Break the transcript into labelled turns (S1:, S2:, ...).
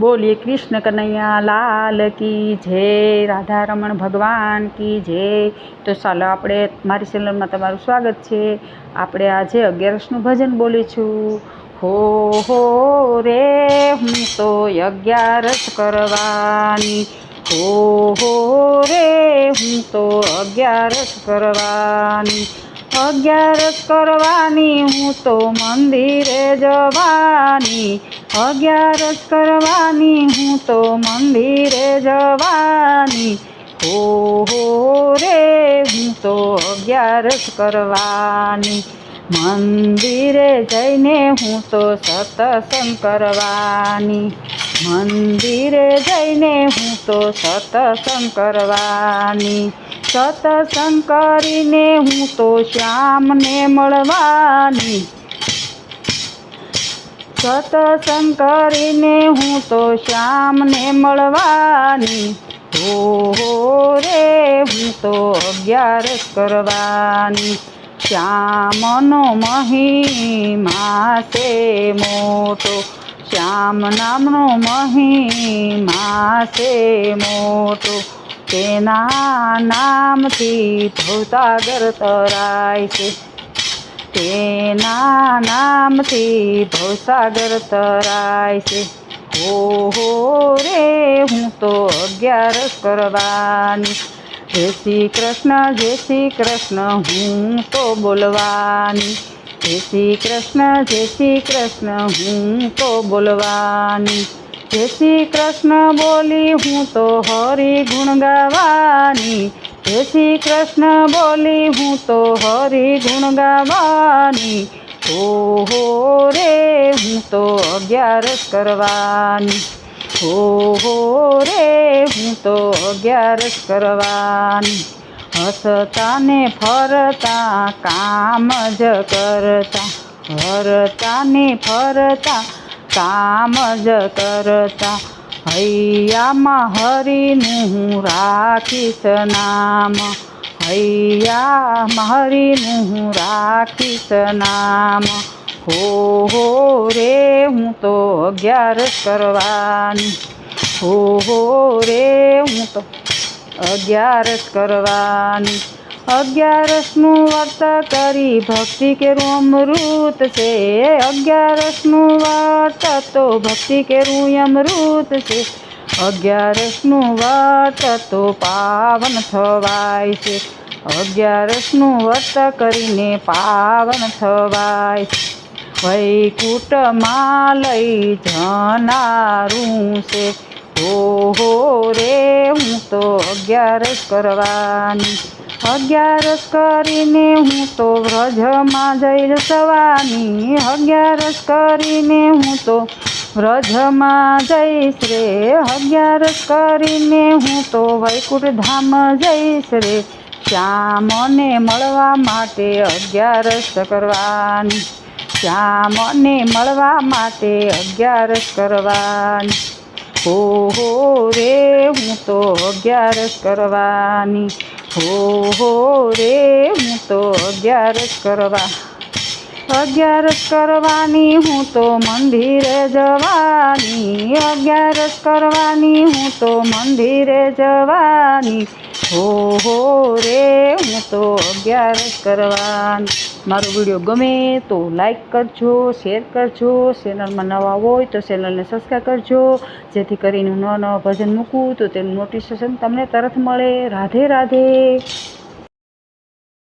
S1: बोलिए कृष्ण कन्हैया लाल की जय, राधा रमण भगवान की जय। तो चालो આપણે મારી ચેનલમાં તમારું સ્વાગત છે। આપણે આજે 11નું ભજન બોલીશું। હો રે હું તો 11 કરવાની, હો રે હું તો 11 કરવાની, 11 કરવાની હું તો મંદિરે જવાની, 11 કરવાની હું તો મંદિરે જવાની, હો રે હું તો 11 કરવાની, મંદિરે જઈને હું તો સત્સંગ કરવાની, મંદિરે જઈને હું તો સત્સંગ કરવાની, સત્સંગ કરીને હું તો શ્યામને મળવાની, સત્સંગ કરીને હું તો શ્યામને મળવાની, હો રે હું તો 11 કરવાની, શ્યામનો મહિમા છે મોટો, શ્યામ નામનો મહિમા છે મોટો, તેના નામથી ભવસાગર તરાય છે, તેના નામથી ભવસાગર તરાય છે, હો રે હું તો 11 કરવાની, જય શ્રી કૃષ્ણ હું તો બોલવાની, જય શ્રી કૃષ્ણ હું તો બોલવાની, જય શ્રી કૃષ્ણ બોલી હું તો હરિ ગુણ ગાવાની, જય શ્રી કૃષ્ણ બોલી હું તો હરિ ગુણ ગાવાની, હો રે હું તો 11 કરવાની, હો રે હું તો 11 કરવાની, હસતા ને ફરતા કામ જ કરતા, હરતા ને ફરતા કામ જ કરતા, હૈયામાં હરિનું હું રાખીશ નામ, હૈયામાં હરિનું હું રાખીશ નામ, હો રે હું તો 11 કરવાની, હો રે હું તો 11 કરવાની, 11નું વ્રત કરી ભક્તિ કેરું અમૃત છે, 11નું વ્રત તો ભક્તિ કેરું અમૃત છે, 11નું વ્રત તો પાવન થવાય છે, 11નું વ્રત કરીને પાવન થવાય છે, વૈકુંઠમાં લઈ જનારું છે, હો રે હું તો 11 કરવાની, 11 કરીને હું તો વ્રજમાં જઈ જવાની, 11 કરીને હું તો વ્રજમાં જઈશ રે, 11 કરીને હું તો વૈકુંઠ ધામ જઈશ રે, શ્યામને મળવા માટે 11 કરવાની, શ્યામને મળવા માટે 11 કરવાની, હો રે હું તો 11 કરવાની, હો રે હું તો 11 કરવાની હું તો મંદિરે જવાની, 11 કરવાની હું તો મંદિરે જવાની, હો રે હું તો 11 કરવાની। મારો વિડીયો ગમે તો લાઈક કરજો, શેર કરજો, ચેનલમાં નવા હોય તો ચેનલને સબસ્ક્રાઈબ કરજો, જેથી કરીને હું નવા ભજન મૂકું તો તેનું નોટિફિકેશન તમને તરત મળે। રાધે રાધે।